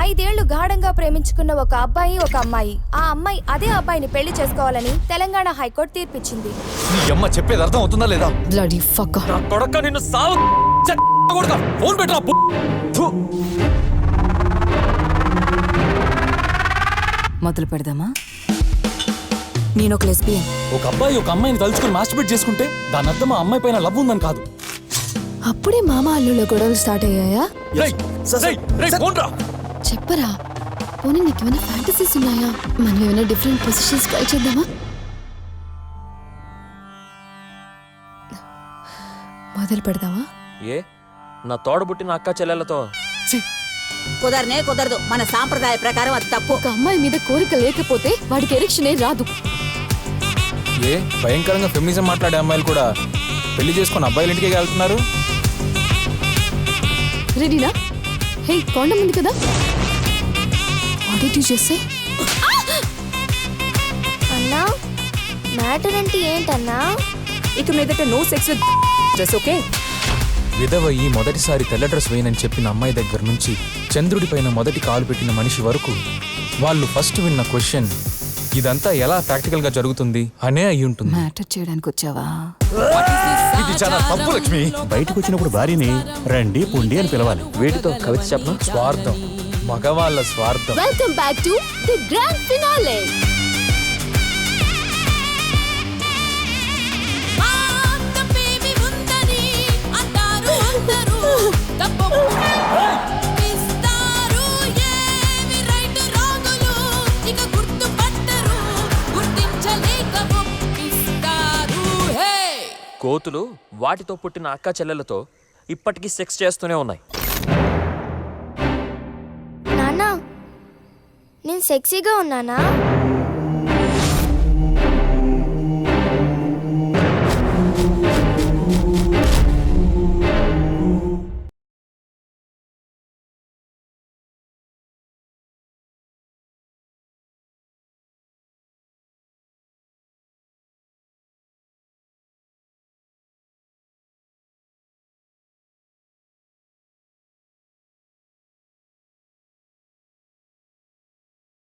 5 ఏళ్లు గాఢంగా ప్రేమించుకున్న ఒక అబ్బాయి ఒక అమ్మాయి. ఆ అమ్మాయి అదే అబ్బాయిని పెళ్లి చేసుకోవాలని తెలంగాణ హైకోర్టు తీర్పిచ్చింది. నీ అమ్మ చెప్పేది అర్థం అవుతుందా లేదా? Bloody fuck. నా కొడక నిన్ను సావు కొడతా. ఫోన్ పెట్టరా. మొదలు పెడదామా? నేను ఒక లెస్బియన్. ఒక అబ్బాయి ఒక అమ్మాయిని తలుచుకుని మాస్టర్బేట్ చేసుకుంటే దాని అర్థం ఆ అమ్మాయి పైన లవ్ ఉందని కాదు. అప్పుడే మామ అల్లుళ్ళ గొడవలు స్టార్ట్ అయ్యాయా? చెప్పరా, పోనీ నీకేమైనా ఫ్యాంటసీస్ ఉన్నాయా? మనం ఏమైనా డిఫరెంట్ పొజిషన్స్ ట్రై చేద్దామా? మొదలు పెడదామా? ఏ నా తోడబుట్టిన అక్క చెల్లెలతో కుదరదు. మన సాంప్రదాయ ప్రకారం అది తప్పు. ఒక అమ్మాయి మీద కోరిక లేకపోతే వాడికి ఎరెక్షనే రాదు. ఏ భయంకరంగా ఫెమినిజం మాట్లాడే అమ్మాయిలు కూడా పెళ్లి చేసుకుని అబ్బాయిల ఇంటికి వెళ్తున్నారు. రెడీనా? హే, కాండం ఉంది కదా? చేస్తే అన్నా, మ్యాటర్ అంటే ఏంటన్నా? ఇక మీదట no sex with dress, okay? విధవయ్యి మొదటిసారి తెల్ల డ్రెస్ వేయనని చెప్పిన అమ్మాయి దగ్గర నుంచి చంద్రుడి పైన మొదటి కాలు పెట్టిన మనిషి వరకు వాళ్ళు ఫస్ట్ విన్న క్వశ్చన్ ఇదంతా ఎలా ప్రాక్టికల్ గా జరుగుతుంది అనే అయి ఉంటుంది. మ్యాటర్ చేయడానికి వచ్చావా? ఇది చాలా తప్పు లక్ష్మి. బయటకు వచ్చినప్పుడు భార్యని రండి పుండి అని పిలవాలి. వీటితో కవిత చెప్పను. స్వార్థం, మగవాళ్ళ స్వార్థం. Welcome back to the grand finale. కోతులు వాటితో పుట్టిన అక్క చెల్లెలతో ఇప్పటికీ సెక్స్ చేస్తూనే ఉన్నాయి. నాన్నా, నేను సెక్సీగా ఉన్నానా?